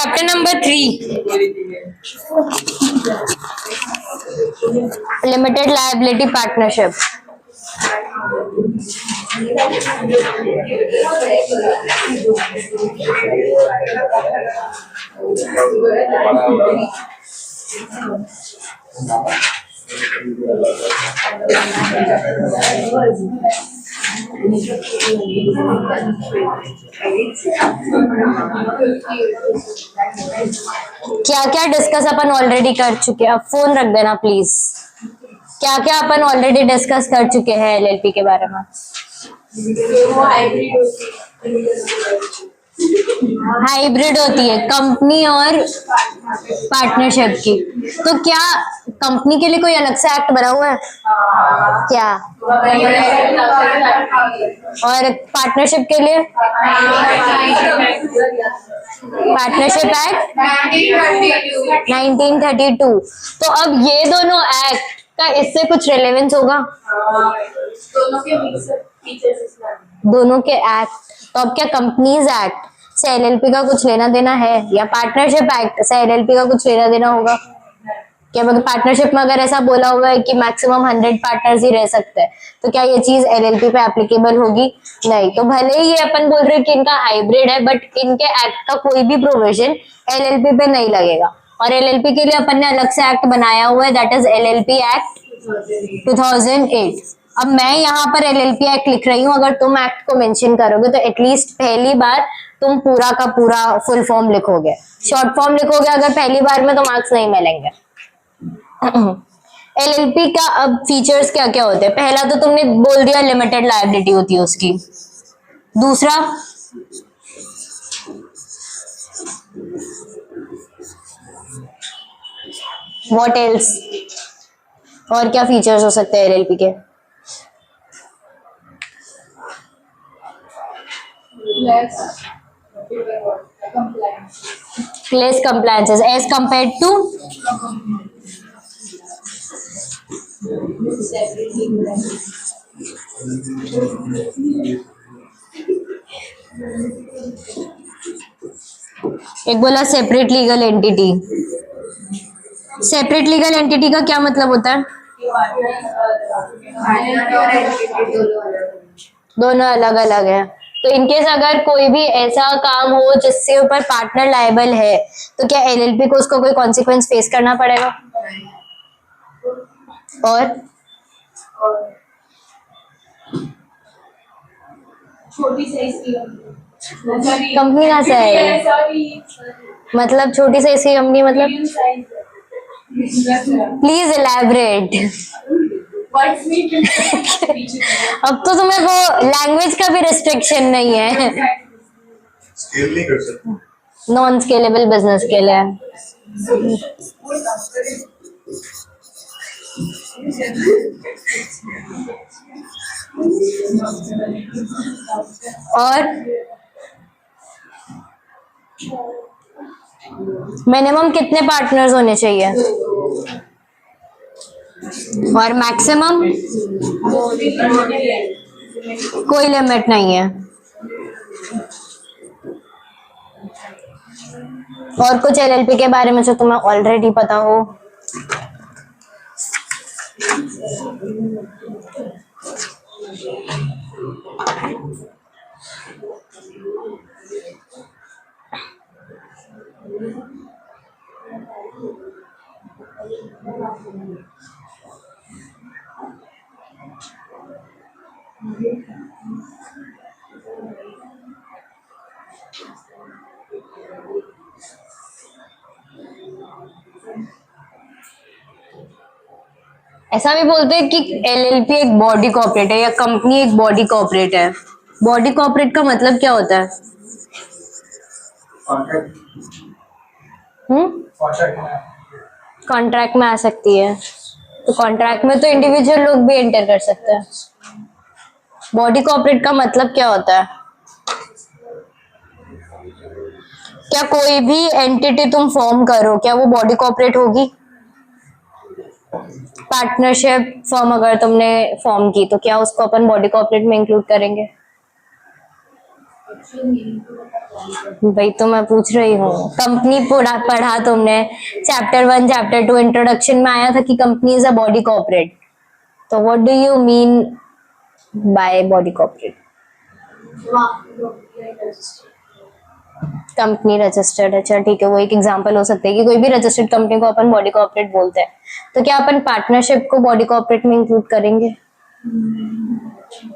Chapter number 3, limited liability partnership. क्या क्या discuss अपन already कर चुके हैं? अब फोन रख देना प्लीज। क्या क्या अपन ऑलरेडी डिस्कस कर चुके हैं एलएलपी के बारे में? हाइब्रिड होती है कंपनी और पार्टनरशिप की। तो क्या कंपनी के लिए कोई अलग से एक्ट बना हुआ है क्या? और पार्टनरशिप के लिए पार्टनरशिप एक्ट 1932। तो अब ये दोनों एक्ट का इससे कुछ रिलेवेंस होगा? दोनों के एक्ट। तो अब क्या कंपनीज एक्ट से एलएलपी का कुछ लेना देना है या पार्टनरशिप एक्ट से एलएलपी का कुछ लेना देना होगा क्या? मतलब पार्टनरशिप में अगर ऐसा बोला हुआ है कि मैक्सिमम 100 पार्टनर्स ही रह सकते हैं, तो क्या ये चीज एलएलपी पे एप्लीकेबल होगी? नहीं। तो भले ही ये अपन बोल रहे हैं कि इनका हाइब्रिड है, बट इनके एक्ट का कोई भी प्रोविजन एलएलपी पे नहीं लगेगा। और एलएलपी के लिए अपन ने अलग से एक्ट बनाया हुआ है, दैट इज एलएलपी एक्ट 2008। अब मैं यहाँ पर एलएलपी एक्ट लिख रही हूँ, अगर तुम एक्ट को मेंशन करोगे तो एटलीस्ट पहली बार तुम पूरा का पूरा फुल फॉर्म लिखोगे। शॉर्ट फॉर्म लिखोगे अगर पहली बार में तो मार्क्स नहीं मिलेंगे। एलएलपी का अब फीचर्स क्या क्या होते हैं? पहला तो तुमने बोल दिया लिमिटेड लायबिलिटी होती है उसकी। दूसरा व्हाट एल्स? और क्या फीचर्स हो सकते हैं एलएलपी के? Less compliances as compared to एक बोला separate legal entity. Separate legal entity का क्या मतलब होता है? दोनों अलग अलग है। तो इनकेस अगर कोई भी ऐसा काम हो जिससे ऊपर पार्टनर लायबल है, तो क्या एलएलपी को उसको कोई कॉन्सिक्वेंस फेस करना पड़ेगा? और छोटी सी कंपनी कहाँ से है? मतलब छोटी सी ऐसी कंपनी मतलब? Please elaborate. अब तो तुम्हें वो लैंग्वेज का भी रिस्ट्रिक्शन नहीं है। स्केल नहीं कर सकते। नॉन स्केलेबल बिजनेस के लिए। और मिनिमम कितने पार्टनर्स होने चाहिए? और मैक्सिमम? कोई लिमिट नहीं है। और कुछ एलएलपी के बारे में जो तुम्हें ऑलरेडी पता हो? ऐसा भी बोलते हैं कि एलएलपी एक बॉडी कॉर्पोरेट है या कंपनी एक बॉडी कॉर्पोरेट है। बॉडी कॉर्पोरेट का मतलब क्या होता है? कॉन्ट्रैक्ट में आ सकती है। तो कॉन्ट्रैक्ट में तो इंडिविजुअल लोग भी एंटर कर सकते हैं। बॉडी कॉर्पोरेट का मतलब क्या होता है? क्या कोई भी एंटिटी तुम फॉर्म करो, क्या वो बॉडी कॉर्पोरेट होगी? पार्टनरशिप फॉर्म अगर तुमने फॉर्म की, तो क्या उसको अपन बॉडी कॉर्पोरेट में इंक्लूड करेंगे? भाई तो मैं पूछ रही हूँ, कंपनी पढ़ा पढ़ा तुमने, चैप्टर 1 चैप्टर 2 इंट्रोडक्शन में आया था कि company is a body corporate, तो what do you mean by body corporate? Company registered, अच्छा ठीक है, वो एक एग्जांपल हो सकता है कि कोई भी रजिस्टर्ड कंपनी को अपन बॉडी कॉर्पोरेट बोलते हैं। तो क्या अपन पार्टनरशिप को बॉडी कॉर्पोरेट में इंक्लूड करेंगे?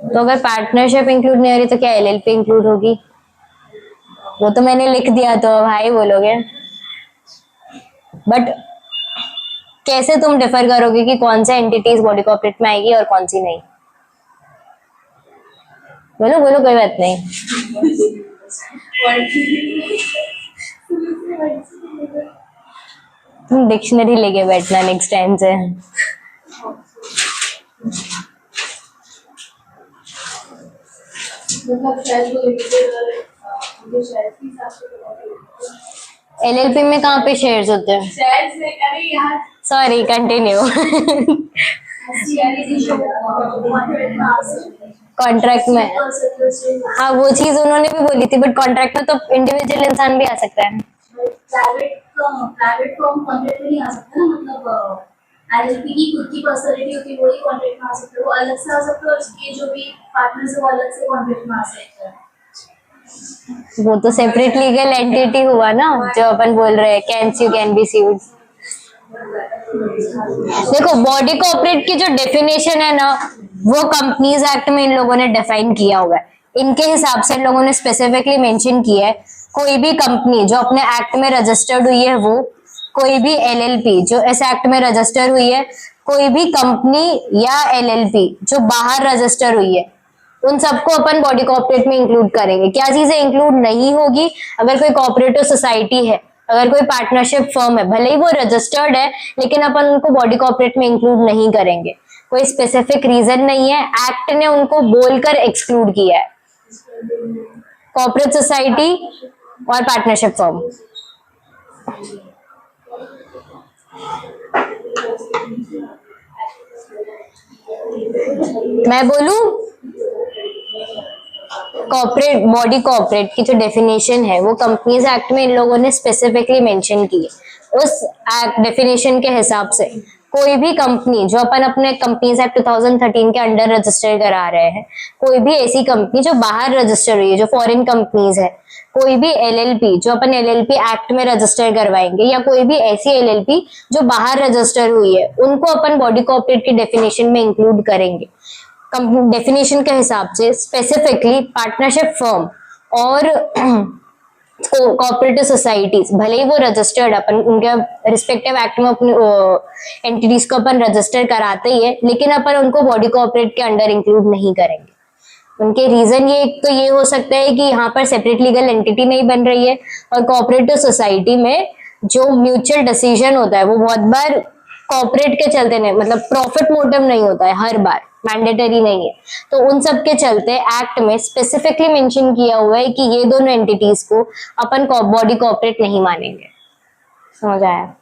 तो अगर पार्टनरशिप इंक्लूड नहीं हो रही तो क्या एलएलपी इंक्लूड होगी? वो तो मैंने लिख दिया, तो भाई बोलोगे। बट कैसे तुम डिफर करोगे कि कौन सा एंटिटीज बॉडी कॉर्पोरेट में आएगी और कौन सी नहीं? बोलो बोलो, कोई बात नहीं। तुम डिक्शनरी लेके बैठना नेक्स्ट टाइम से। एलएलपी में कहाँ पे शेयर्स होते हैं? Sorry, continue. कॉन्ट्रैक्ट में, हाँ वो चीज उन्होंने भी बोली थी, बट कॉन्ट्रैक्ट में तो इंडिविजुअल इंसान भी आ सकता है। प्राइवेट फॉर्म कॉन्ट्रैक्ट में नहीं आ सकता ना, मतलब एलएलपी की खुद की पर्सनैलिटी होती है, वही कॉन्ट्रैक्ट में आ सकता है, वो अलग से आ सकता है, और इसके जो भी पार्टनर्स है वो अलग से कॉन्ट्रैक्ट में आ सकता है। वो तो सेपरेट लीगल एंटिटी हुआ ना, जो अपन बोल रहे हैं कैन बी सूड। देखो बॉडी कॉर्पोरेट की जो डेफिनेशन है ना, वो कंपनीज एक्ट में इन लोगों ने डिफाइन किया हुआ है। इनके हिसाब से इन लोगों ने स्पेसिफिकली मेंशन किया है, कोई भी कंपनी जो अपने एक्ट में रजिस्टर्ड हुई है वो, कोई भी एलएलपी जो इस एक्ट में रजिस्टर हुई है, कोई भी कंपनी या एलएलपी जो बाहर रजिस्टर हुई है, उन सबको अपन बॉडी कॉर्पोरेट में इंक्लूड करेंगे। क्या चीजें इंक्लूड नहीं होगी? अगर कोई कोऑपरेटिव सोसाइटी है, अगर कोई पार्टनरशिप फर्म है, भले ही वो रजिस्टर्ड है, लेकिन अपन उनको बॉडी कॉर्पोरेट में इंक्लूड नहीं करेंगे। कोई स्पेसिफिक रीजन नहीं है, एक्ट ने उनको बोलकर एक्सक्लूड किया है। कॉर्पोरेट सोसाइटी और पार्टनरशिप फर्म। मैं बोलूं, कॉर्पोरेट बॉडी कॉर्पोरेट की जो डेफिनेशन है वो कंपनीज एक्ट में इन लोगों ने स्पेसिफिकली मेंशन की है। उस एक्ट डेफिनेशन के हिसाब से कोई भी कंपनी जो अपन अपने कंपनीज एक्ट 2013 के अंडर रजिस्टर करा रहे हैं, कोई भी ऐसी कंपनी जो बाहर रजिस्टर हुई है, जो फॉरेन कंपनीज है, कोई भी एलएलपी जो अपन एलएलपी एक्ट में रजिस्टर करवाएंगे, या कोई भी ऐसी एलएलपी जो बाहर रजिस्टर हुई है, उनको अपन बॉडी कॉर्पोरेट की डेफिनेशन में इंक्लूड करेंगे। डेफिनेशन के हिसाब से स्पेसिफिकली पार्टनरशिप फर्म और कोऑपरेटिव सोसाइटीज, भले ही वो रजिस्टर्ड, अपन उनके रिस्पेक्टिव एक्ट में अपने एंटिटीज को अपन रजिस्टर कराते ही है, लेकिन अपन उनको बॉडी कॉर्पोरेट के अंडर इंक्लूड नहीं करेंगे। उनके रीजन ये, एक तो ये हो सकता है कि यहाँ पर सेपरेट लीगल एंटिटी नहीं बन रही है, और कोऑपरेटिव सोसाइटी में जो म्यूचुअल डिसीजन होता है वो बहुत बार कॉर्पोरेट के चलते नहीं, मतलब प्रॉफिट मोटिव नहीं होता है, हर बार मैंडेटरी नहीं है। तो उन सब के चलते एक्ट में स्पेसिफिकली मेंशन किया हुआ है कि ये दोनों एंटिटीज को अपन बॉडी कॉर्पोरेट नहीं मानेंगे। समझ आया?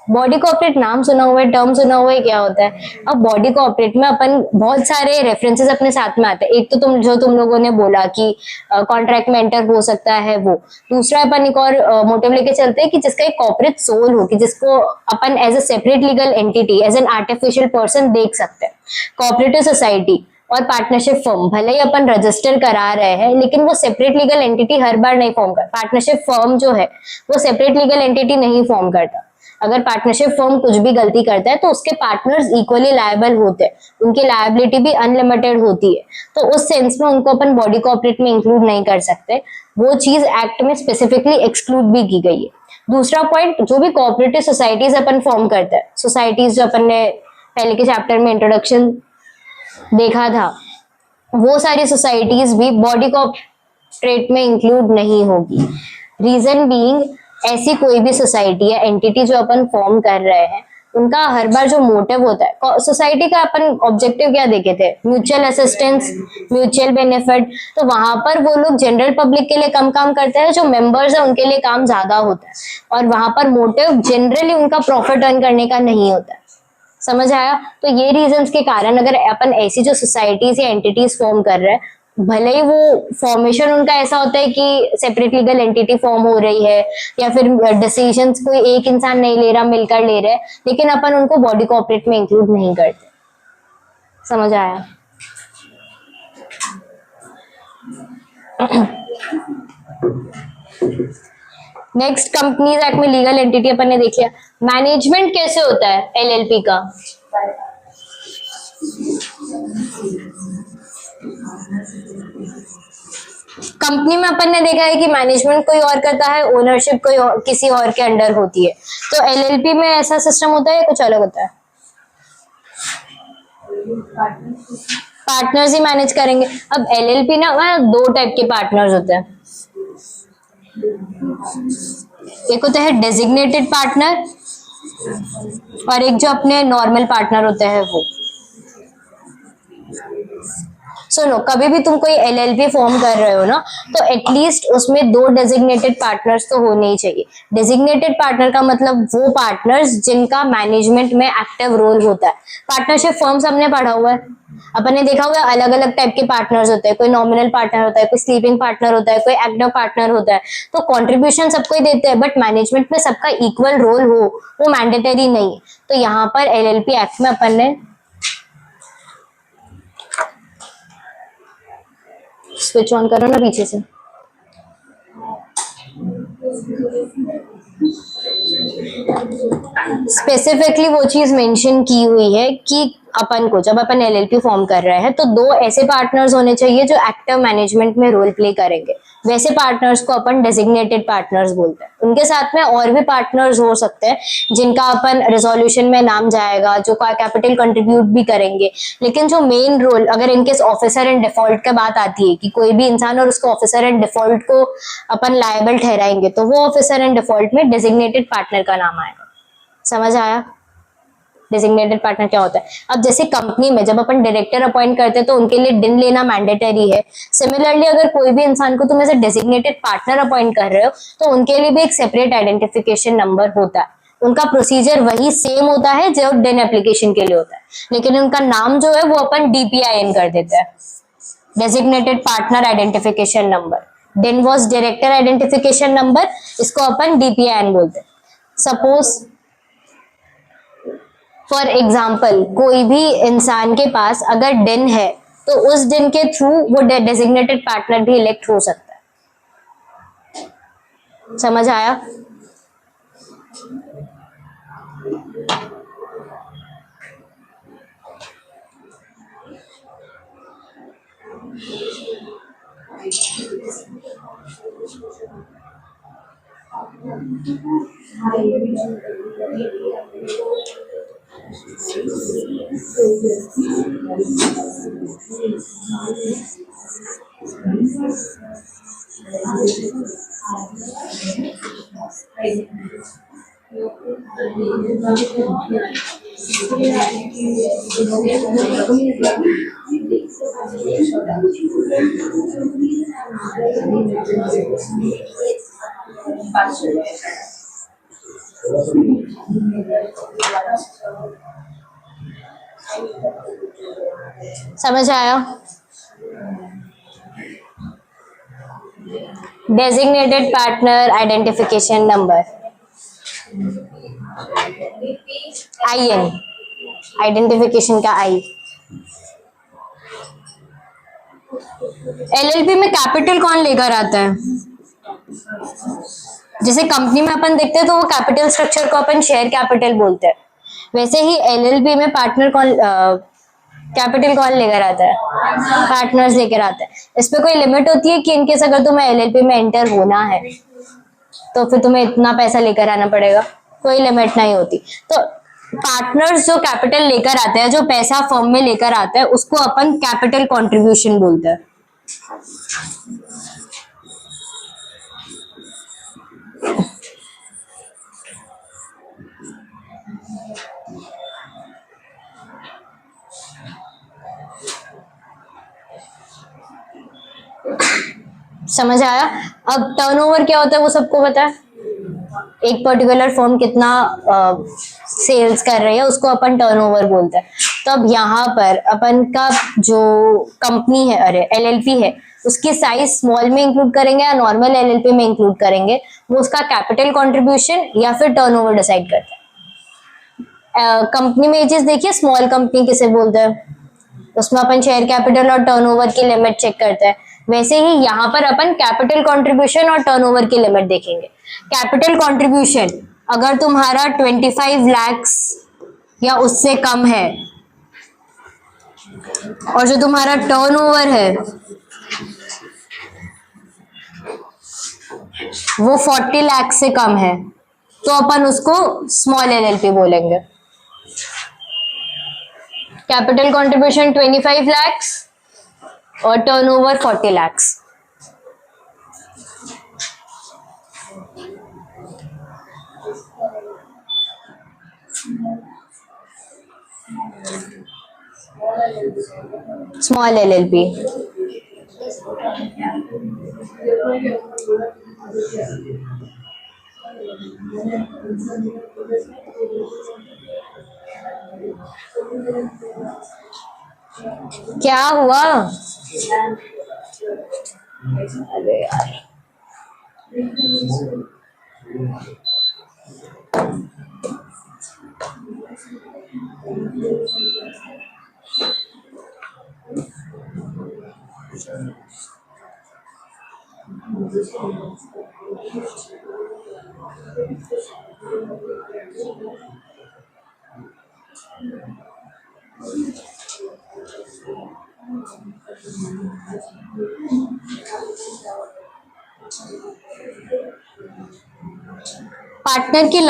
बॉडी कॉर्पोरेट नाम सुना हुआ है, टर्म सुना हुआ है, क्या होता है? अब बॉडी कॉर्पोरेट में अपन बहुत सारे रेफरेंसेस अपने साथ में आते हैं। एक तो तुम लोगों ने बोला कि कॉन्ट्रैक्ट में एंटर हो सकता है वो। दूसरा अपन एक और मोटिव लेके चलते हैं कि जिसका एक कॉर्पोरेट सोल हो, कि जिसको अपन as a separate legal entity, as an artificial person देख सकते हैं। कोऑपरेटिव सोसाइटी और पार्टनरशिप फर्म भले ही अपन रजिस्टर करा रहे हैं, लेकिन वो सेपरेट लीगल एंटिटी हर बार नहीं फॉर्म करता। पार्टनरशिप फर्म जो है वो सेपरेट लीगल एंटिटी नहीं फॉर्म करता। अगर पार्टनरशिप फर्म कुछ भी गलती करता है तो उसके पार्टनर्स इक्वली लायबल होते हैं, उनकी लायबिलिटी भी अनलिमिटेड होती है। तो उस सेंस में उनको अपन बॉडी कॉर्पोरेट में इंक्लूड नहीं कर सकते। वो चीज एक्ट में स्पेसिफिकली एक्सक्लूड भी की गई है। दूसरा पॉइंट, जो भी कोऑपरेटिव सोसाइटीज अपन फॉर्म करते हैं, सोसाइटीज जो अपन ने पहले के चैप्टर में इंट्रोडक्शन देखा था, वो सारी सोसाइटीज भी बॉडी कॉर्पोरेट में इंक्लूड नहीं होगी। रीजन बीइंग, ऐसी कोई भी सोसाइटी या एंटिटी जो अपन फॉर्म कर रहे हैं, उनका हर बार जो मोटिव होता है, सोसाइटी का अपन ऑब्जेक्टिव क्या देखे थे? Mutual assistance, mutual benefit. तो वहां पर वो लोग जनरल पब्लिक के लिए कम काम करते हैं, जो मेंबर्स है उनके लिए काम ज्यादा होता है, और वहां पर मोटिव जनरली उनका प्रॉफिट अर्न करने का नहीं होता है। समझ आया? तो ये रीजंस के कारण अगर अपन ऐसी जो सोसाइटीज या एंटिटीज फॉर्म कर रहे हैं, भले ही वो फॉर्मेशन उनका ऐसा होता है कि सेपरेट लीगल एंटिटी फॉर्म हो रही है या फिर डिसीजंस कोई एक इंसान नहीं ले रहा, मिलकर ले रहे हैं, लेकिन अपन उनको बॉडी कोऑपरेट में इंक्लूड नहीं करते। समझ आया? नेक्स्ट, कंपनीज एक्ट में लीगल एंटिटी अपन ने देख लिया। मैनेजमेंट कैसे होता है एलएलपी का? कंपनी में अपन ने देखा है कि मैनेजमेंट कोई और करता है, ओनरशिप कोई और, किसी और के अंडर होती है। तो एलएलपी में ऐसा सिस्टम होता है या कुछ अलग होता है? पार्टनर्स ही मैनेज करेंगे। अब एलएलपी ना वहाँ दो टाइप के पार्टनर्स होते हैं। एक होता है डेजिग्नेटेड पार्टनर और एक जो अपने नॉर्मल पार्टनर होते हैं वो। सुनो, कभी भी तुम कोई एलएलपी फॉर्म कर रहे हो ना, तो एटलीस्ट उसमें दो डेजिग्नेटेड पार्टनर्स तो होने ही चाहिए। डेजिग्नेटेड पार्टनर का मतलब वो पार्टनर्स जिनका मैनेजमेंट में एक्टिव रोल होता है। पार्टनरशिप फर्म्स हमने पढ़ा हुआ है, अपन ने देखा हुआ है अलग अलग टाइप के पार्टनर्स होते हैं। कोई नॉमिनल पार्टनर होता है, कोई स्लीपिंग पार्टनर होता है, कोई एक्टिव पार्टनर होता है। तो कंट्रीब्यूशन सबको ही देते हैं, बट मैनेजमेंट में सबका इक्वल रोल हो वो मैंडेटरी नहीं है। तो यहाँ पर एलएलपी एक्ट में अपन ने स्विच ऑन करो ना पीछे से। स्पेसिफिकली वो चीज मेंशन की हुई है कि अपन को जब अपन एलएलपी फॉर्म कर रहे हैं तो दो ऐसे पार्टनर्स होने चाहिए जो एक्टिव मैनेजमेंट में रोल प्ले करेंगे। वैसे पार्टनर्स को अपन डेजिग्नेटेड पार्टनर्स बोलते हैं। उनके साथ में और भी पार्टनर्स हो सकते हैं जिनका अपन रिजोल्यूशन में नाम जाएगा, जो कैपिटल कंट्रीब्यूट भी करेंगे। लेकिन जो मेन रोल, अगर इनकेस ऑफिसर इन डिफॉल्ट का बात आती है कि कोई भी इंसान और उसको ऑफिसर इन डिफॉल्ट को अपन लायबल ठहराएंगे, तो वो ऑफिसर इन डिफॉल्ट में डेजिग्नेटेड पार्टनर का नाम आएगा। समझ आया? डेजिग्नेटेड पार्टनर क्या होता है? अब जैसे कंपनी में जब अपन डायरेक्टर अपॉइंट करते हैं तो उनके लिए डिन लेना मैंडेटरी है। सिमिलरली अगर कोई भी इंसान को तुम ऐसे डेजिग्नेटेड पार्टनर अपॉइंट कर रहे हो तो उनके लिए भी एक सेपरेट आइडेंटिफिकेशन नंबर होता है। उनका प्रोसीजर वही सेम होता है जो डिन एप्लीकेशन के लिए होता है, लेकिन उनका नाम जो है वो अपन डीपीआईएन कर देते हैं, डेजिग्नेटेड पार्टनर आइडेंटिफिकेशन नंबर। डिन वॉज डायरेक्टर आइडेंटिफिकेशन नंबर, इसको अपन डीपीआईएन बोलते हैं। सपोज फॉर एग्जाम्पल कोई भी इंसान के पास अगर डिन है तो उस डिन के थ्रू वो डेजिग्नेटेड पार्टनर भी इलेक्ट हो सकता है। समझ आया? समझ आया? Designated partner identification number, IN, identification का आई। एलएलपी में कैपिटल कौन लेकर आता है? जैसे कंपनी में अपन देखते हैं तो वो कैपिटल स्ट्रक्चर को अपन शेयर कैपिटल बोलते हैं, वैसे ही एलएलपी में पार्टनर कौन कैपिटल कौन लेकर आता है? पार्टनर्स लेकर आता है। इस पे कोई लिमिट होती है कि इनकेस अगर तुम्हें एलएलपी में एंटर होना है तो फिर तुम्हें इतना पैसा लेकर आना पड़ेगा? कोई लिमिट नहीं होती। तो पार्टनर्स जो कैपिटल लेकर आते हैं, जो पैसा फर्म में लेकर आते हैं, उसको अपन कैपिटल कंट्रीब्यूशन बोलते हैं। समझ आया? अब टर्नओवर क्या होता है वो सबको पता है। एक पर्टिकुलर फर्म कितना सेल्स कर रही है उसको अपन टर्नओवर बोलते हैं। तो अब यहाँ पर अपन का जो कंपनी है, अरे एलएलपी है, उसकी साइज स्मॉल में इंक्लूड करेंगे या नॉर्मल एलएलपी में इंक्लूड करेंगे, वो उसका कैपिटल कंट्रीब्यूशन या फिर टर्नओवर डिसाइड करता है। कंपनी में ये चीज देखिए, स्मॉल कंपनी किसे बोलते हैं, उसमें अपन शेयर कैपिटल और टर्नओवर की लिमिट चेक करते हैं। वैसे ही यहाँ पर अपन कैपिटल कंट्रीब्यूशन और टर्नओवर की लिमिट देखेंगे। कैपिटल कंट्रीब्यूशन अगर तुम्हारा 25 lakhs या उससे कम है और जो तुम्हारा टर्नओवर है वो 40 लाख से कम है, तो अपन उसको स्मॉल एलएलपी बोलेंगे। कैपिटल कंट्रीब्यूशन 25 lakhs और टर्नओवर 40 lakhs। Small LLP. क्या हुआ? अरे यार, पार्टनर की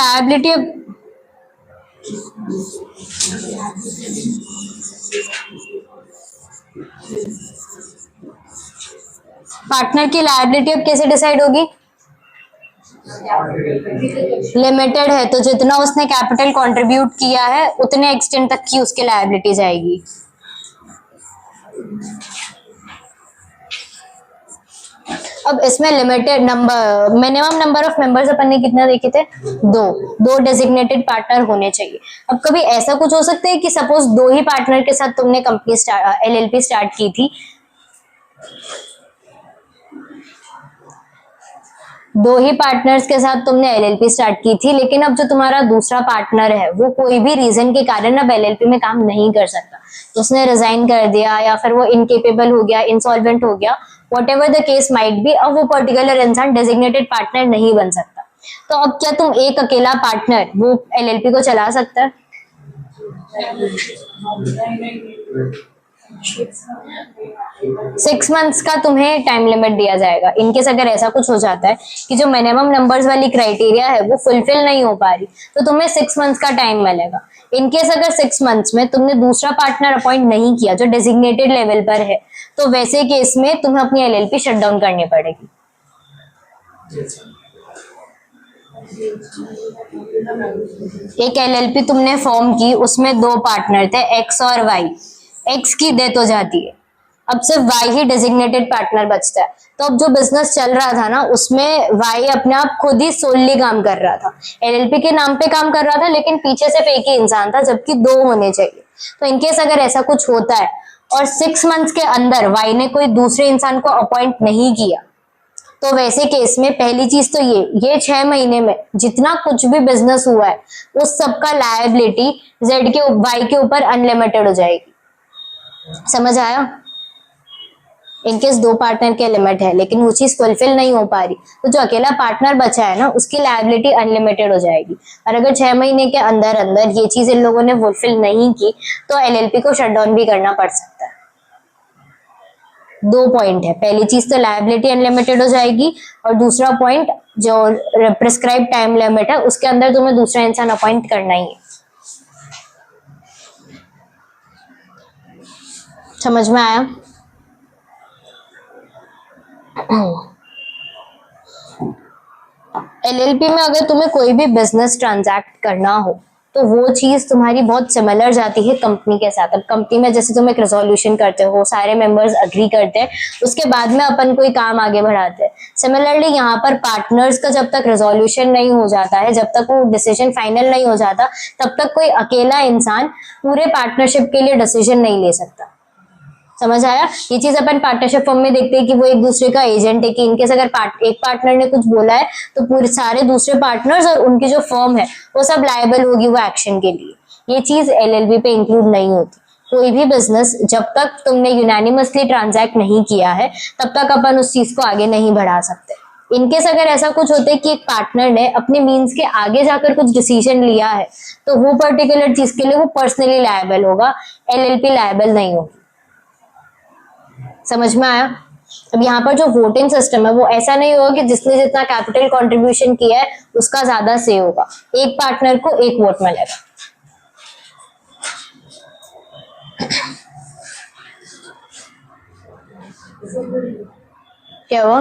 लायबिलिटी अब कैसे डिसाइड होगी? लिमिटेड है तो जितना उसने कैपिटल कंट्रीब्यूट किया है उतने एक्सटेंट तक की उसकी लायबिलिटी जाएगी। अब इसमें limited number, minimum number of members अपन ने कितना देखे थे? दो डेजिग्नेटेड पार्टनर होने चाहिए। अब कभी ऐसा कुछ हो सकता है कि सपोज 2 ही पार्टनर के साथ तुमने कंपनी एलएलपी स्टार्ट की थी, 2 ही पार्टनर्स के साथ तुमने एलएलपी स्टार्ट की थी, लेकिन अब जो तुम्हारा दूसरा पार्टनर है वो कोई भी रीजन के कारण अब एलएलपी में काम नहीं कर सकता, तो उसने रिजाइन कर दिया या फिर वो इनकेपेबल हो गया, इंसॉल्वेंट हो गया, whatever the case might be, अब वो पर्टिकुलर इंसान डेजिग्नेटेड पार्टनर नहीं बन सकता। तो अब क्या तुम एक अकेला पार्टनर वो एलएलपी को चला सकता है? 6 मंथ्स का तुम्हें टाइम लिमिट दिया जाएगा। इनकेस अगर ऐसा कुछ हो जाता है कि जो मिनिमम नंबर्स वाली क्राइटेरिया है वो फुलफिल नहीं हो पा रही, तो तुम्हें 6 मंथ्स का टाइम मिलेगा। इनकेस अगर 6 मंथ्स में तुमने दूसरा पार्टनर अपॉइंट नहीं किया जो डेजिग्नेटेड लेवल पर है, तो वैसे केस में तुम्हें अपनी एलएलपी शट डाउन करनी पड़ेगी। एक एलएलपी तुमने फॉर्म की, उसमें 2 पार्टनर थे एक्स और वाई। एक्स की डेथ हो जाती है, अब सिर्फ वाई ही डेजिग्नेटेड पार्टनर बचता है। तो अब जो बिजनेस चल रहा था ना उसमें वाई अपने आप खुद ही सोलली काम कर रहा था, एलएलपी के नाम पे काम कर रहा था, लेकिन पीछे सिर्फ एक ही इंसान था, जबकि 2 होने चाहिए। तो इनकेस अगर ऐसा कुछ होता है और 6 मंथ्स के अंदर वाई ने कोई दूसरे इंसान को अपॉइंट नहीं किया, तो वैसे केस में पहली चीज तो ये 6 महीने में जितना कुछ भी बिजनेस हुआ है उस सबका लायबिलिटी जेड के वाई के ऊपर अनलिमिटेड हो जाएगी। समझ आया? इनकेस 2 पार्टनर के लिमिट है लेकिन वो चीज फुलफिल नहीं हो पा रही, तो जो अकेला पार्टनर बचा है ना उसकी लायबिलिटी अनलिमिटेड हो जाएगी। और अगर 6 महीने के अंदर अंदर ये चीज इन लोगों ने फुलफिल नहीं की तो एलएलपी को शट डाउन भी करना पड़ सकता है। 2 पॉइंट है, पहली चीज तो लायबिलिटी अनलिमिटेड हो जाएगी, और दूसरा पॉइंट जो प्रिस्क्राइब टाइम लिमिट है उसके अंदर तुम्हें दूसरा इंसान अपॉइंट करना ही है। समझ में आया? एलएलपी में अगर तुम्हें कोई भी बिजनेस ट्रांजैक्ट करना हो तो वो चीज तुम्हारी बहुत सिमिलर जाती है कंपनी के साथ। अब कंपनी में जैसे तुम एक रेजोल्यूशन करते हो, सारे मेंबर्स अग्री करते हैं, उसके बाद में अपन कोई काम आगे बढ़ाते हैं। सिमिलरली यहाँ पर पार्टनर्स का जब तक रेजोल्यूशन नहीं हो जाता है, जब तक वो डिसीजन फाइनल नहीं हो जाता, तब तक कोई अकेला इंसान पूरे पार्टनरशिप के लिए डिसीजन नहीं ले सकता। समझ आया? ये चीज अपन पार्टनरशिप फर्म में देखते हैं कि वो एक दूसरे का एजेंट है, कि इनकेस अगर एक पार्टनर ने कुछ बोला है तो पूरे सारे दूसरे पार्टनर्स और उनकी जो फर्म है वो सब लायबल होगी वो एक्शन के लिए। ये चीज एलएलपी पे इंक्लूड नहीं होती। कोई भी बिजनेस जब तक तुमने यूनानिमसली ट्रांजैक्ट नहीं किया है तब तक अपन उस चीज को आगे नहीं बढ़ा सकते। इनकेस अगर ऐसा कुछ होता है कि एक पार्टनर ने अपने मीन्स के आगे जाकर कुछ डिसीजन लिया है तो वो पर्टिकुलर चीज के लिए वो पर्सनली लायबल होगा, एलएलपी लायबल नहीं होगी। समझ में आया? अब यहाँ पर जो वोटिंग सिस्टम है वो ऐसा नहीं होगा कि जिसने जितना कैपिटल कंट्रीब्यूशन किया है उसका ज्यादा से होगा, एक पार्टनर को एक वोट मिलेगा। क्या हुआ?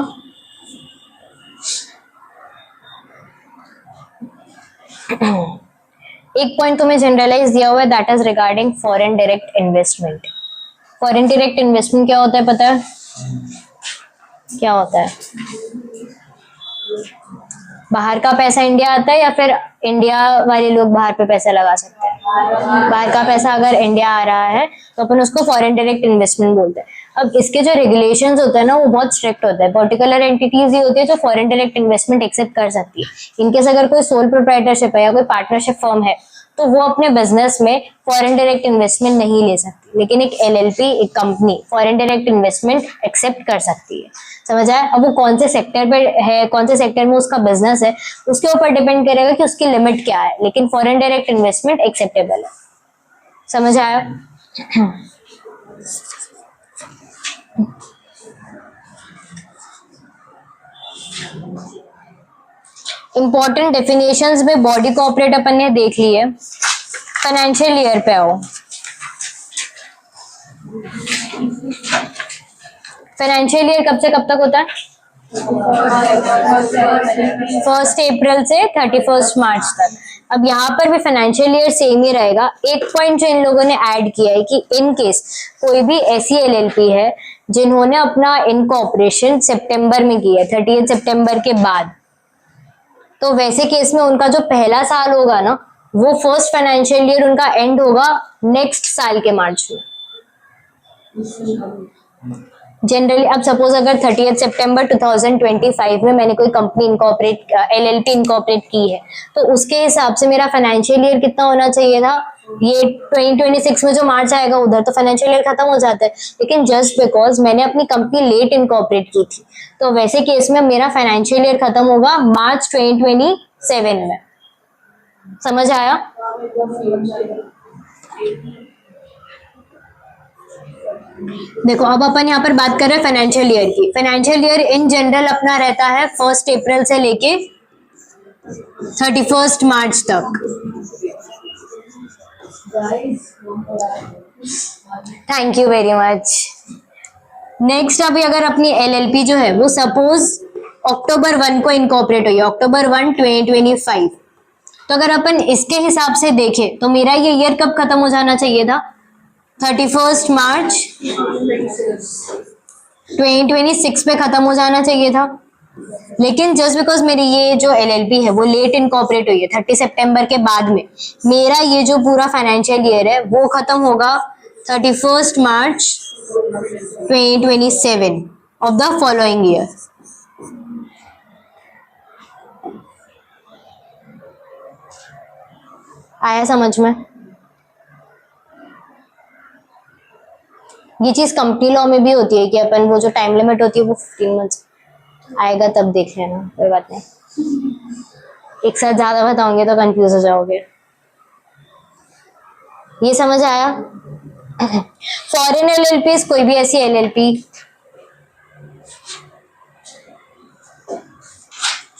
एक पॉइंट तुम्हें जनरलाइज दिया हुआ है, that is regarding foreign direct investment. Foreign direct investment क्या होता है पता है? क्या होता है? बाहर का पैसा इंडिया आता है या फिर इंडिया वाले लोग बाहर पे पैसा लगा सकते हैं? बाहर का पैसा अगर इंडिया आ रहा है तो अपन उसको फॉरेन डायरेक्ट इन्वेस्टमेंट बोलते हैं। अब इसके जो रेगुलेशंस होते हैं ना वो बहुत स्ट्रिक्ट होते हैं। पर्टिकुलर एंटिटीज ही होती है जो फॉरेन डायरेक्ट इन्वेस्टमेंट एक्सेप्ट कर सकती है। इनकेस अगर कोई सोल प्रोप्राइटरशिप है या कोई पार्टनरशिप फर्म है तो वो अपने बिजनेस में फॉरेन डायरेक्ट इन्वेस्टमेंट नहीं ले सकती, लेकिन एक एलएलपी, एक company foreign direct investment accept कर सकती है। समझ आया? अब वो कौन से सेक्टर पे है, कौन से सेक्टर में उसका बिजनेस है, उसके ऊपर डिपेंड करेगा कि उसकी लिमिट क्या है, लेकिन फॉरेन डायरेक्ट इन्वेस्टमेंट एक्सेप्टेबल है। समझ आया? इंपॉर्टेंट डेफिनेशंस में बॉडी कॉर्पोरेट अपन ने देख ली है। फाइनेंशियल ईयर पे आओ। फाइनेंशियल ईयर कब से कब तक होता है? 1 अप्रैल से 31 मार्च तक। अब यहाँ पर भी फाइनेंशियल ईयर सेम ही रहेगा। एक पॉइंट जो इन लोगों ने ऐड किया है कि इन केस कोई भी ऐसी एलएलपी है जिन्होंने अपना इनकॉर्पोरेशन सितंबर में किया है, 30 सितंबर के बाद, तो वैसे केस में उनका जो पहला साल होगा ना वो फर्स्ट फाइनेंशियल ईयर उनका एंड होगा नेक्स्ट साल के मार्च में। जनरली अब सपोज अगर 30 सितंबर 2025 में मैंने कोई कंपनी इनकॉर्पोरेट, एलएलपी इनकॉर्पोरेट की है तो उसके हिसाब से मेरा फाइनेंशियल ईयर कितना होना चाहिए था? ये 2026 में जो मार्च आएगा उधर तो फाइनेंशियल ईयर खत्म हो जाता है, लेकिन जस्ट बिकॉज मैंने अपनी कंपनी लेट इनकॉर्पोरेट की थी तो वैसे केस में मेरा फाइनेंशियल ईयर खत्म होगा मार्च 2027 में। समझ आया? देखो अब अपन यहाँ पर बात कर रहे हैं फाइनेंशियल ईयर की। फाइनेंशियल ईयर इन जनरल अपना रहता है 1 अप्रैल से लेके 31 मार्च तक। Thank you very much. Next अभी अगर अपनी एलएलपी जो है वो सपोज अक्टूबर 1 को इनकॉर्पोरेट हुई, अक्टूबर 1 2025, तो अगर अपन इसके हिसाब से देखें तो मेरा ये ईयर कब खत्म हो जाना चाहिए था? 31 मार्च 2026 पे खत्म हो जाना चाहिए था, लेकिन जस्ट बिकॉज मेरी ये जो एलएलपी है वो लेट इनकॉर्पोरेट हुई है 30 सितंबर के बाद में, मेरा ये जो पूरा फाइनेंशियल ईयर है वो खत्म होगा 31 मार्च 2027 ऑफ द फॉलोइंग ईयर। आया समझ में? ये चीज कंपनी लॉ में भी होती है कि अपन वो जो टाइम लिमिट होती है वो 15 मंथ्स आएगा तब देख लेना, कोई बात नहीं। एक साथ ज्यादा बताओगे तो कंफ्यूज हो जाओगे। ये समझ आया? फॉरेन एलएलपी, कोई भी ऐसी एलएलपी,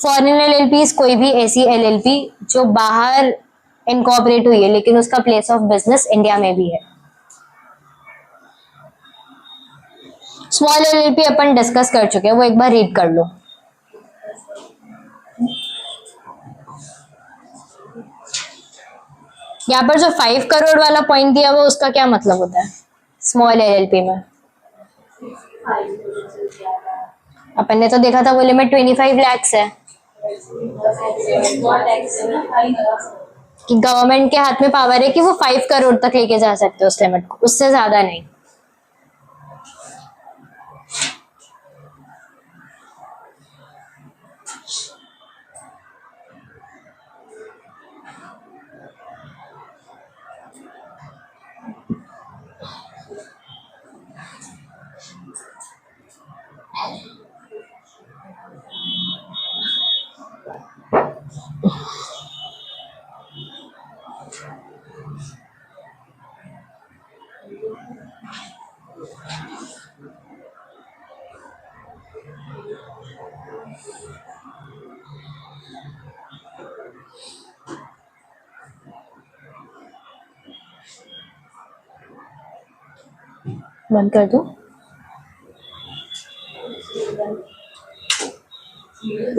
फॉरेन एलएलपी कोई भी ऐसी एलएलपी जो बाहर इनकॉर्पोरेट हुई है लेकिन उसका प्लेस ऑफ बिजनेस इंडिया में भी है। स्मॉल एलएलपी अपन डिस्कस कर चुके हैं, वो एक बार रीड कर लो। यहाँ पर जो 5 करोड़ वाला पॉइंट दिया हुआ उसका क्या मतलब होता है स्मॉल एलएलपी में? अपन ने तो देखा था वो लिमिट 25 lakhs है कि गवर्नमेंट के हाथ में पावर है कि वो 5 करोड़ तक लेके जा सकते हैं उस लिमिट को, उससे ज्यादा नहीं। बंद कर दो,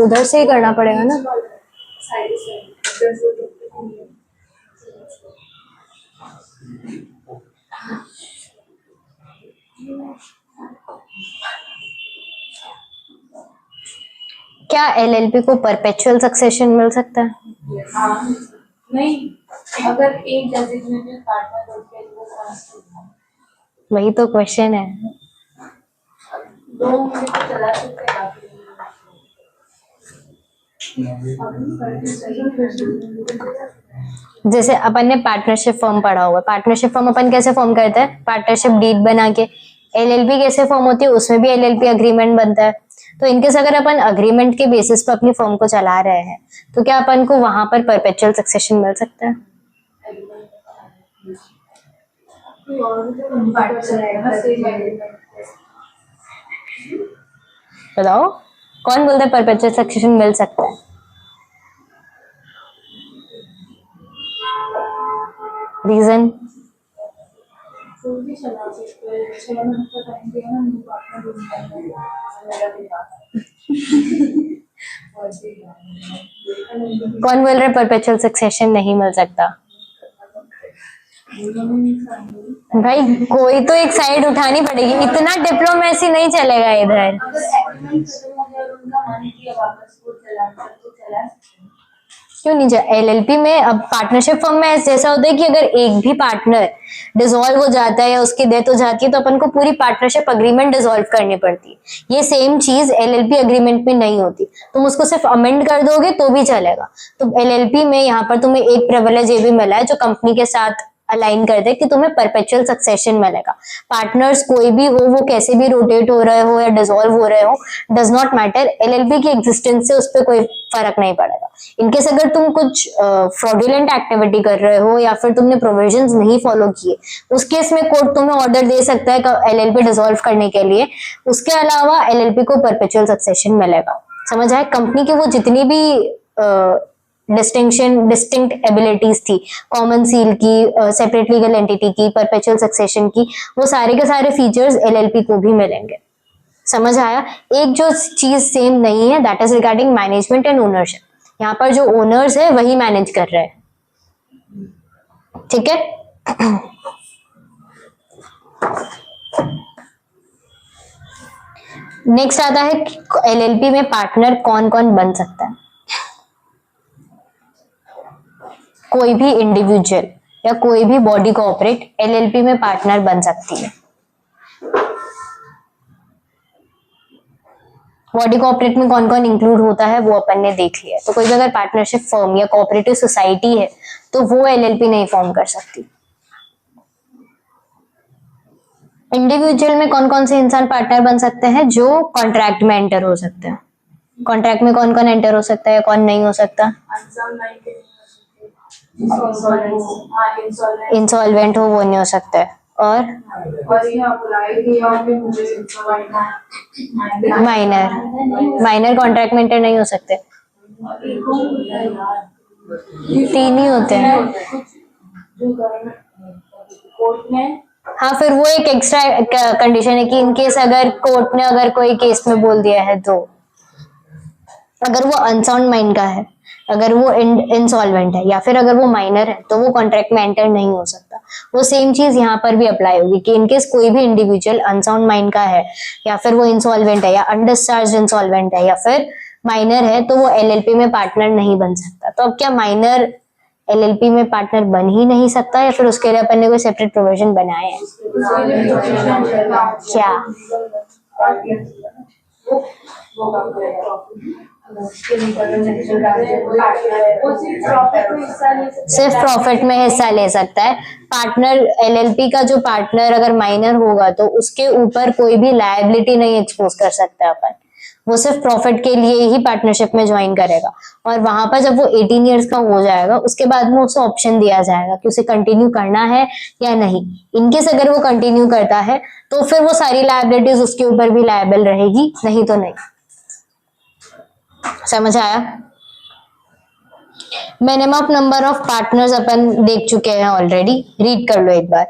उधर से ही करना पड़ेगा ना। क्या एलएलपी को परपेचुअल सक्सेशन मिल सकता है? हाँ, नहीं, अगर एक डेजिग्नेटेड पार्टनर होते हैं वो ट्रांसफर वही तो क्वेश्चन है। दो होंगे तो चला सकते हैं बाकी जैसे अपन ने पार्टनरशिप फॉर्म पढ़ा हुआ है, पार्टनरशिप फॉर्म अपन कैसे फॉर्म करते हैं? पार्टनरशिप डीड बना के। एलएलपी कैसे फॉर्म होती है? उसमें भी एलएलपी अग्रीमेंट बनता है। तो इनकेस अगर अपन अग्रीमेंट के बेसिस पर अपनी फॉर्म को चला रहे हैं तो क्या अपन को वहां पर परपेचुअल सक्सेशन मिल सकता है? बताओ, कौन बोलता है परपेचुअल सक्सेशन मिल सकता है? रीजन? कौन बोल रहा है परपेचुअल सक्सेशन नहीं मिल सकता? भाई कोई तो एक साइड उठानी पड़ेगी, इतना डिप्लोमेसी नहीं चलेगा इधर। क्यों नहीं जा? एलएलपी में अब पार्टनरशिप फर्म में ऐसा होता है कि अगर एक भी पार्टनर डिसॉल्व हो जाता है या उसकी डेथ हो जाती है तो अपन को पूरी पार्टनरशिप अग्रीमेंट डिसॉल्व करनी पड़ती है। ये सेम चीज एलएलपी अग्रीमेंट में नहीं होती, तुम उसको सिर्फ अमेंड कर दोगे तो भी चलेगा। तो एलएलपी में यहाँ पर तुम्हें एक प्रिविलेज ये भी मिला है जो कंपनी के साथ अलाइन कर दे कि तुम्हें परपेचुअल सक्सेशन मिलेगा। पार्टनर्स कोई भी हो, वो कैसे भी रोटेट हो रहे हो या डिसॉल्व हो रहे हो, डज नॉट मैटर। एलएलपी की एग्जिस्टेंस से उस पर कोई फर्क नहीं पड़ेगा। इनकेस अगर तुम कुछ फ्रॉडुलेंट एक्टिविटी कर रहे हो या फिर तुमने प्रोविजंस नहीं फॉलो किए, उस केस में कोर्ट तुम्हें ऑर्डर दे सकता है एलएलपी डिसॉल्व करने के लिए। उसके अलावा एलएलपी को परपेचुअल सक्सेशन मिलेगा। समझ आए? कंपनी की वो जितनी भी डिस्टिंक्ट एबिलिटीज थी, कॉमन सील की, सेपरेट लीगल एंटिटी की, परपेचुअल सक्सेशन की, वो सारे के सारे फीचर्स एलएलपी को भी मिलेंगे। समझ आया? एक जो चीज सेम नहीं है that is regarding management and ownership. यहाँ पर जो ओनर्स है वही मैनेज कर रहे हैं। ठीक है? नेक्स्ट आता है एलएलपी में पार्टनर कौन कौन बन सकता है। कोई भी इंडिविजुअल या कोई भी बॉडी कॉर्पोरेट एलएलपी में पार्टनर बन सकती है। बॉडी कॉर्पोरेट में कौन कौन इंक्लूड होता है वो अपन ने देख लिया। तो कोई भी अगर पार्टनरशिप फर्म या कोऑपरेटिव सोसाइटी है तो वो एलएलपी नहीं फॉर्म कर सकती। इंडिविजुअल में कौन कौन से इंसान पार्टनर बन सकते हैं? जो कॉन्ट्रैक्ट में एंटर हो सकते हैं। कॉन्ट्रैक्ट में कौन कौन एंटर हो सकता है या कौन नहीं हो सकता? इंसॉल्वेंट हो वो नहीं हो सकता है। और माइनर कॉन्ट्रैक्ट में एंटर नहीं हो सकते। 3 ही होते हैं। हाँ, फिर वो एक एक्स्ट्रा कंडीशन है कि इनकेस अगर कोर्ट ने अगर कोई केस में बोल दिया है तो अगर वो अनसाउंड माइंड का है अगर वो इंसॉल्वेंट है, या फिर अगर वो माइनर है तो वो कॉन्ट्रैक्ट में एंटर नहीं हो सकता। वो सेम चीज यहाँ पर भी अप्लाई होगी कि इनकेस कोई भी इंडिविजुअल अनसाउंड माइंड का है, या फिर वो इंसॉल्वेंट है, या अनडिस्चार्ज इंसॉल्वेंट है, या फिर माइनर है, तो वो एलएलपी में पार्टनर नहीं बन सकता। तो अब क्या माइनर एलएलपी में पार्टनर बन ही नहीं सकता, या फिर उसके लिए अपन ने कोई सेपरेट प्रोविजन बनाए हैं? क्या? सिर्फ प्रॉफिट में हिस्सा ले सकता है। पार्टनर एलएलपी का जो पार्टनर अगर माइनर होगा तो उसके ऊपर कोई भी लायबिलिटी नहीं एक्सपोज कर सकता अपन। वो सिर्फ प्रॉफिट के लिए ही पार्टनरशिप में ज्वाइन करेगा, और वहां पर जब वो 18 इयर्स का हो जाएगा उसके बाद में उसे ऑप्शन दिया जाएगा कि उसे कंटिन्यू करना है या नहीं। इनकेस अगर वो कंटिन्यू करता है तो फिर वो सारी लायबिलिटीज उसके ऊपर भी लायबल रहेगी, नहीं तो नहीं। समझ आया? मिनिमम नंबर ऑफ पार्टनर्स अपन देख चुके हैं ऑलरेडी, रीड कर लो एक बार।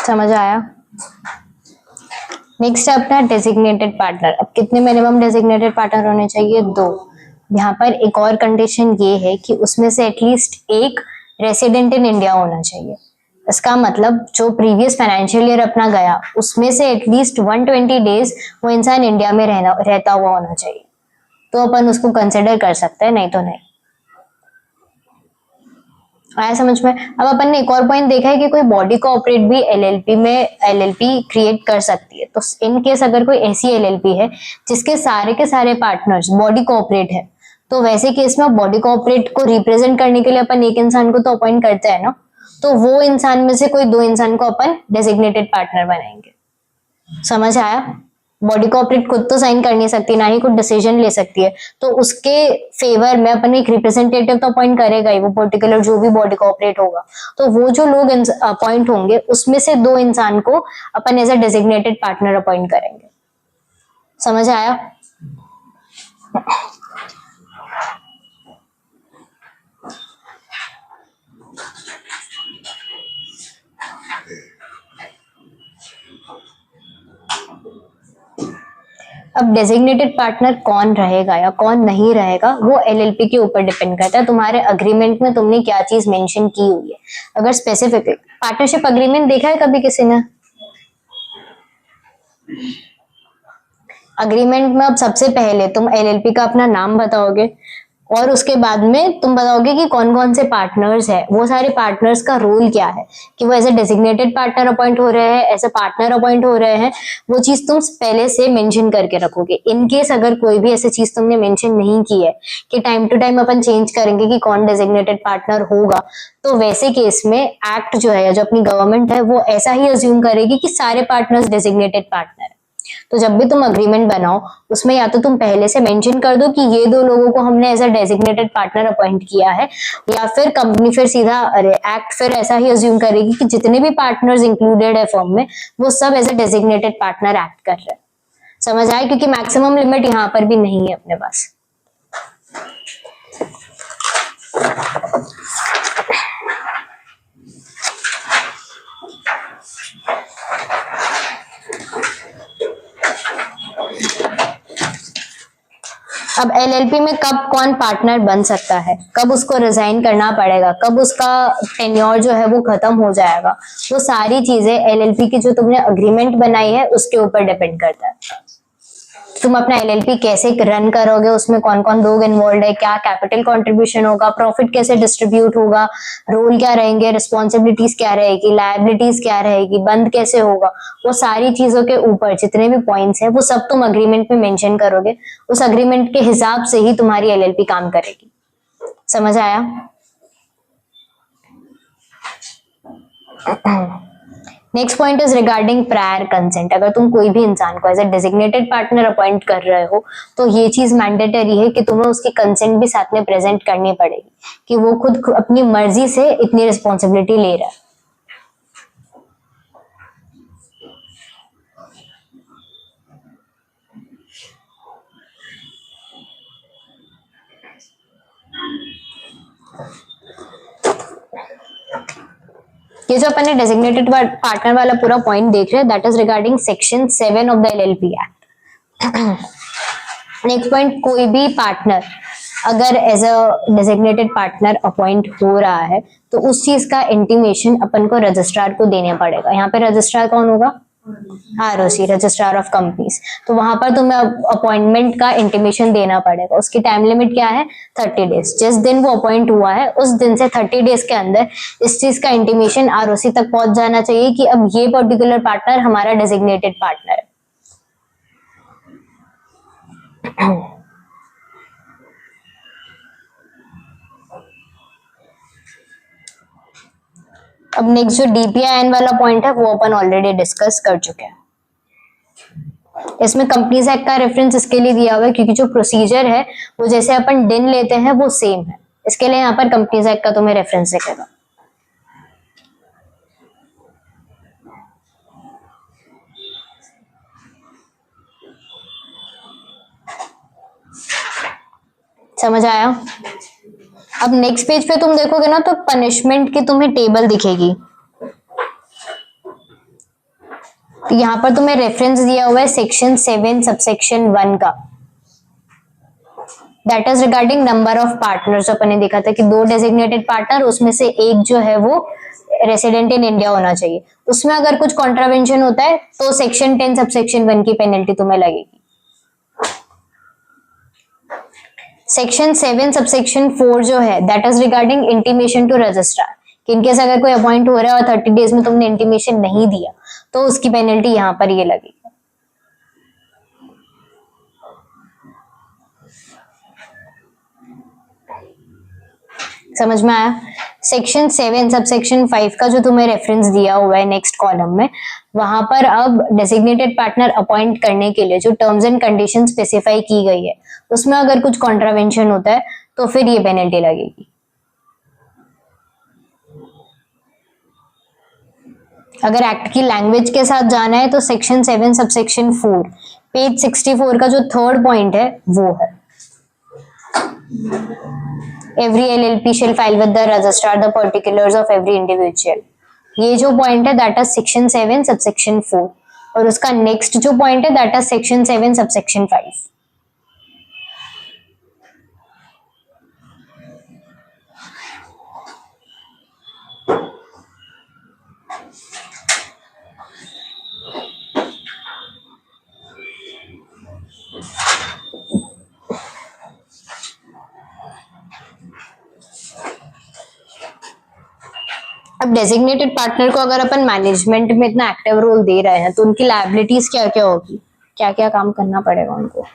समझ आया? नेक्स्ट है अपना डेजिग्नेटेड पार्टनर। अब कितने मिनिमम डेजिग्नेटेड पार्टनर होने चाहिए? 2। यहाँ पर एक और कंडीशन ये है कि उसमें से एटलीस्ट एक रेसिडेंट इन इंडिया होना चाहिए। इसका मतलब जो प्रीवियस फाइनेंशियल ईयर अपना गया उसमें से एटलीस्ट 120 डेज वो इंसान इंडिया में रहता हुआ होना चाहिए, तो अपन उसको कंसिडर कर सकते हैं, नहीं तो नहीं। आया समझ में? अब अपन ने एक और पॉइंट देखा है कि कोई बॉडी कोऑपरेट भी एलएलपी क्रिएट कर सकती है। तो इन केस अगर कोई ऐसी एलएलपी है जिसके के सारे पार्टनर्स बॉडी कोऑपरेट है, तो वैसे केस में बॉडी कोऑपरेट को रिप्रेजेंट करने के लिए अपन एक इंसान को तो अपॉइंट करते हैं ना, तो वो इंसान में से कोई 2 इंसान को अपन डेजिग्नेटेड पार्टनर बनाएंगे। समझ आया? बॉडी कोऑपरेट खुद तो साइन कर नहीं सकती, ना ही खुद डिसीजन ले सकती है, तो उसके फेवर में अपन एक रिप्रेजेंटेटिव तो अपॉइंट करेगा ही, वो पर्टिकुलर जो भी बॉडी कोऑपरेट होगा। तो वो जो लोग अपॉइंट होंगे उसमें से 2 इंसान को अपन as a designated partner appoint करेंगे। समझ आया? अब डेजिग्नेटेड पार्टनर कौन रहेगा या कौन नहीं रहेगा वो एलएलपी के ऊपर डिपेंड करता है। तुम्हारे अग्रीमेंट में तुमने क्या चीज मेंशन की हुई है। अगर स्पेसिफिकली पार्टनरशिप अग्रीमेंट देखा है कभी किसी ने? अग्रीमेंट में अब सबसे पहले तुम एलएलपी का अपना नाम बताओगे, और उसके बाद में तुम बताओगे कि कौन कौन से पार्टनर्स है, वो सारे पार्टनर्स का रोल क्या है, कि वो as a designated partner appoint हो रहे हैं, एज ए पार्टनर अपॉइंट हो रहे हैं। वो चीज तुम पहले से मेंशन करके रखोगे। इन केस अगर कोई भी ऐसी चीज तुमने मेंशन नहीं की है कि टाइम टू टाइम अपन चेंज करेंगे कि कौन डेजिग्नेटेड पार्टनर होगा, तो वैसे केस में एक्ट जो है, जो अपनी गवर्नमेंट है, वो ऐसा ही अज्यूम करेगी कि सारे पार्टनर्स डेजिग्नेटेड पार्टनर है। तो जब भी तुम अग्रीमेंट बनाओ उसमें या तो तुम पहले से मेंशन कर दो कि ये दो लोगों को हमने as a designated partner appoint किया है, या फिर कंपनी फिर सीधा एक्ट फिर ऐसा ही अज्यूम करेगी कि जितने भी पार्टनर्स इंक्लूडेड है फर्म में वो सब as a designated partner act कर रहे हैं। समझ आए? क्योंकि मैक्सिमम लिमिट यहाँ पर भी नहीं है अपने पास। अब एलएलपी में कब कौन पार्टनर बन सकता है, कब उसको रिजाइन करना पड़ेगा, कब उसका टेन्योर जो है वो खत्म हो जाएगा, वो सारी चीजें एलएलपी की जो तुमने अग्रीमेंट बनाई है उसके ऊपर डिपेंड करता है। तुम अपना एलएलपी कैसे रन करोगे, उसमें कौन कौन लोग इन्वॉल्व है, क्या कैपिटल कंट्रीब्यूशन होगा, प्रॉफिट कैसे डिस्ट्रीब्यूट होगा, रोल क्या रहेंगे, रिस्पॉन्सिबिलिटीज क्या रहेगी, लायबिलिटीज क्या रहेगी, बंद कैसे होगा, वो सारी चीजों के ऊपर जितने भी पॉइंट्स है वो सब तुम अग्रीमेंट में मेंशन करोगे। उस अग्रीमेंट के हिसाब से ही तुम्हारी एलएलपी काम करेगी। समझ आया? Next point is regarding prior consent. अगर तुम कोई भी इंसान को as a designated partner appoint कर रहे हो तो ये चीज मैंडेटरी है कि तुम्हें उसकी कंसेंट भी साथ में प्रेजेंट करनी पड़ेगी कि वो खुद अपनी मर्जी से इतनी रिस्पॉन्सिबिलिटी ले रहा है। ये जो अपन ने डेजिग्नेटेड पार्टनर वाला पूरा पॉइंट देख रहे हैं that is regarding section 7 of the LLP act. Next point, कोई भी पार्टनर अगर as a designated partner appoint हो रहा है तो उस चीज का इंटीमेशन अपन को रजिस्ट्रार को देना पड़ेगा। यहाँ पे रजिस्ट्रार कौन होगा? ROC, registrar of companies. तो वहां पर तुम्हें अपॉइंटमेंट का इंटीमेशन देना पड़ेगा। उसकी टाइम लिमिट क्या है? 30 डेज। जिस दिन वो अपॉइंट हुआ है उस दिन से 30 डेज के अंदर इस चीज का इंटीमेशन आरओसी तक पहुंच जाना चाहिए कि अब ये पर्टिकुलर पार्टनर हमारा डेजिग्नेटेड पार्टनर है। अब नेक्स्ट जो डीपीआईएन वाला पॉइंट है वो अपन ऑलरेडी डिस्कस कर चुके हैं। इसमें कंपनीज एक्ट का रेफरेंस इसके लिए दिया हुआ है क्योंकि जो प्रोसीजर है वो जैसे अपन डिन लेते हैं वो सेम है। इसके लिए यहाँ पर कंपनीज एक्ट का तुम्हें रेफरेंस दिखेगा। समझ आया? अब नेक्स्ट पेज पे तुम देखोगे ना तो पनिशमेंट की तुम्हें टेबल दिखेगी। तो यहाँ पर तुम्हें रेफरेंस दिया हुआ है सेक्शन 7 सबसेक्शन 1 का। That is regarding number of partners. अपन ने देखा था कि 2 डेजिग्नेटेड पार्टनर, उसमें से एक जो है वो रेसिडेंट इन इंडिया होना चाहिए। उसमें अगर कुछ कॉन्ट्रावेंशन होता है तो सेक्शन 10 सबसेक्शन 1 की पेनल्टी तुम्हें लगेगी। सेक्शन 7 सबसेक्शन 4 जो है that is regarding intimation to registrar. कि इनकेस अगर कोई अपॉइंट हो रहा है और 30 डेज में तुमने इंटीमेशन नहीं दिया तो उसकी पेनल्टी यहां पर ये लगेगी। समझ में आया? सेक्शन 7 सबसेक्शन 5 का जो तुम्हें रेफरेंस दिया हुआ है नेक्स्ट कॉलम में, वहां पर अब डेजिग्नेटेड पार्टनर अपॉइंट करने के लिए जो टर्म्स एंड कंडीशन स्पेसिफाई की गई है उसमें अगर कुछ कॉन्ट्रावेंशन होता है तो फिर ये पेनल्टी लगेगी। अगर एक्ट की लैंग्वेज के साथ जाना है तो सेक्शन 7 सबसेक्शन 4 पेज 64 का जो थर्ड पॉइंट है वो है every LLP shall file with the registrar the particulars of every individual। ये जो पॉइंट है दैट इज सेक्शन 7 सबसेक्शन 4 और उसका नेक्स्ट जो पॉइंट है दैट इज सेक्शन 7 सबसेक्शन 5। अब डेजिग्नेटेड पार्टनर को अगर अपन मैनेजमेंट में इतना एक्टिव रोल दे रहे हैं तो उनकी लायबिलिटीज क्या क्या होगी, क्या क्या काम करना पड़ेगा उनको।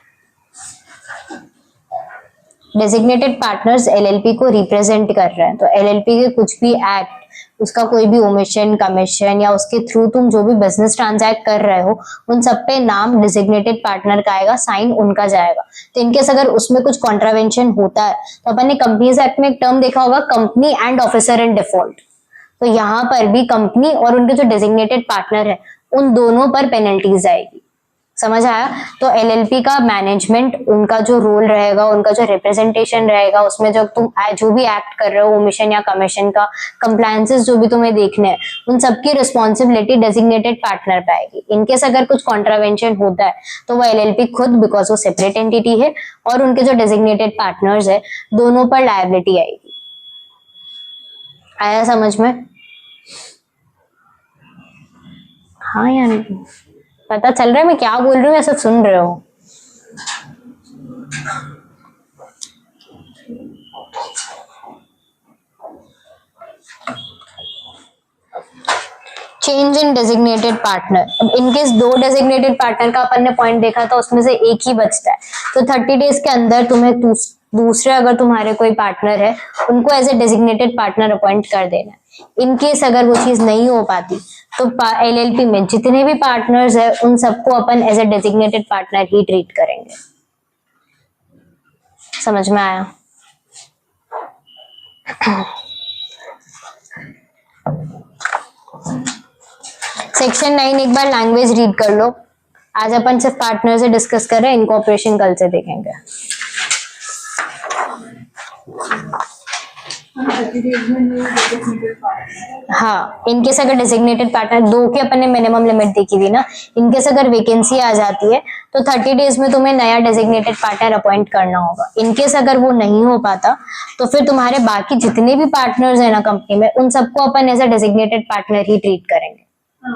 डेजिग्नेटेड पार्टनर्स एलएलपी को रिप्रेजेंट कर रहे हैं तो एलएलपी के कुछ भी एक्ट उसका कोई भी ओमिशन, कमीशन या उसके थ्रू तुम जो भी बिजनेस ट्रांजैक्ट कर रहे हो उन सब पे नाम डिजिग्नेटेड पार्टनर का आएगा, साइन उनका जाएगा। तो इनकेस अगर उसमें कुछ कॉन्ट्रावेंशन होता है तो अपन ने कंपनीज एक्ट में एक टर्म देखा होगा, company and officer in default. तो यहाँ पर भी कंपनी और उनके जो डेजिग्नेटेड पार्टनर है उन दोनों पर पेनल्टीज आएगी। समझ आया? तो एलएलपी का मैनेजमेंट, उनका जो रोल रहेगा, उनका जो रिप्रेजेंटेशन रहेगा, उसमें जब तुम जो भी एक्ट कर रहे हो ओमिशन या कमीशन का, कंप्लायंसेस जो भी तुम्हें देखने हैं, उन सबकी रिस्पॉन्सिबिलिटी डेजिग्नेटेड पार्टनर पे आएगी। इनकेस अगर कुछ कॉन्ट्रावेंशन होता है तो वो एलएलपी खुद, बिकॉज वो सेपरेट एंटिटी है, और उनके जो डेजिग्नेटेड पार्टनर्स है दोनों पर लायबिलिटी आएगी। आया समझ में? हाँ यार, पता चल रहा है मैं क्या बोल रही हूँ या सब सुन रहे हो? Change in designated partner. अब इनकेस दो डेजिग्नेटेड पार्टनर का अपन ने पॉइंट देखा था, उसमें से एक ही बचता है, तो 30 डेज के अंदर तुम्हें दूसरे अगर तुम्हारे कोई पार्टनर है उनको as a designated partner appoint कर देना है। इनकेस अगर वो चीज नहीं हो पाती तो एलएलपी में जितने भी पार्टनर्स है उन सबको अपन एज ए डेजिग्नेटेड पार्टनर ही ट्रीट करेंगे। समझ में आया? सेक्शन 9 एक बार लैंग्वेज रीड कर लो। आज अपन सिर्फ पार्टनर से डिस्कस कर रहे हैं, इनकॉर्पोरेशन कल से देखेंगे। हाँ, इनकेस अगर डेजिग्नेटेड पार्टनर, दो की अपन ने मिनिमम लिमिट देखी थी ना, इनकेस अगर वैकेंसी आ जाती है तो 30 डेज में तुम्हें नया डेजिग्नेटेड पार्टनर अपॉइंट करना होगा। इनकेस अगर वो नहीं हो पाता तो फिर तुम्हारे बाकी जितने भी पार्टनर्स है ना कंपनी में, उन सबको अपन एज अ डेजिग्नेटेड पार्टनर ही ट्रीट करेंगे। हाँ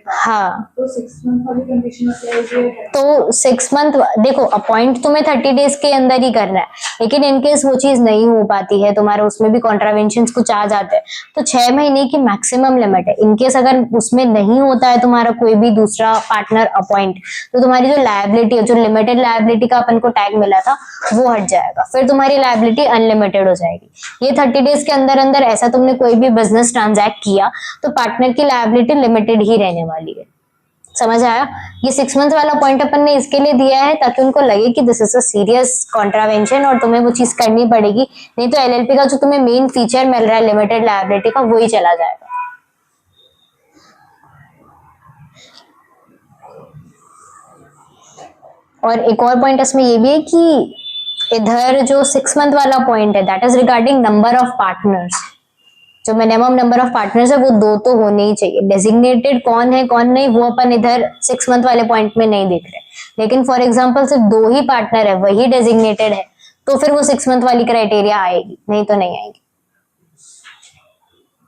हाँ, तो 6 मंथ वाली कंडीशन है। तो 6 मंथ देखो, अपॉइंट तुम्हें 30 डेज के अंदर ही करना है, लेकिन इनकेस वो चीज नहीं हो पाती है, तुम्हारा उसमें भी कॉन्ट्रावेंशन कुछ आ जाते हैं, तो 6 महीने की मैक्सिमम लिमिट है। इनकेस अगर उसमें नहीं होता है तुम्हारा कोई भी दूसरा पार्टनर अपॉइंट, तो तुम्हारी जो लायबिलिटी है, जो लिमिटेड लायबिलिटी का अपन को टैग मिला था, वो हट जाएगा, फिर तुम्हारी लायबिलिटी अनलिमिटेड हो जाएगी। ये 30 डेज के अंदर अंदर ऐसा तुमने कोई भी बिजनेस ट्रांजैक्ट किया तो पार्टनर की लायबिलिटी लिमिटेड ही रहने वाली है। समझ आया? ये 6 मंथ वाला पॉइंट अपन ने इसके लिए दिया है ताकि उनको लगे कि this is a serious contravention और तुम्हें वो चीज करनी पड़ेगी, नहीं तो एलएलपी का जो तुम्हें मेन फीचर मिल रहा है लिमिटेड लायबिलिटी का, वही चला जाएगा। और एक और पॉइंट इसमें ये भी है कि इधर जो 6 मंथ वाला पॉइंट है, that is regarding number of partners. जो मिनिमम नंबर ऑफ पार्टनर्स है वो 2 तो होने ही चाहिए। डेजिग्नेटेड कौन है कौन नहीं वो अपन इधर 6 मंथ वाले पॉइंट में नहीं देख रहे, लेकिन फॉर एग्जांपल सिर्फ 2 ही पार्टनर है, वही डेजिग्नेटेड है, तो फिर वो 6 मंथ वाली क्राइटेरिया आएगी, नहीं तो नहीं आएगी।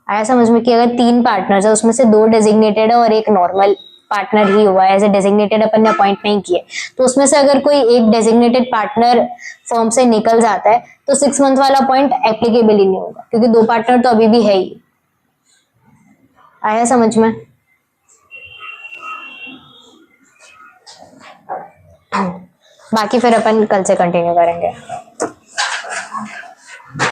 आया समझ में? कि अगर 3 पार्टनर्स है उसमें से 2 डेजिग्नेटेड है और एक नॉर्मल पार्टनर ही हुआ है, एज ए डेजिग्नेटेड अपन ने अपॉइंट नहीं किए, तो उसमें से अगर कोई एक डेजिग्नेटेड पार्टनर फर्म से निकल जाता है तो 6 मंथ वाला पॉइंट एप्लीकेबल ही नहीं होगा, क्योंकि 2 पार्टनर तो अभी भी है ही। आया समझ में? बाकी फिर अपन कल से कंटिन्यू करेंगे।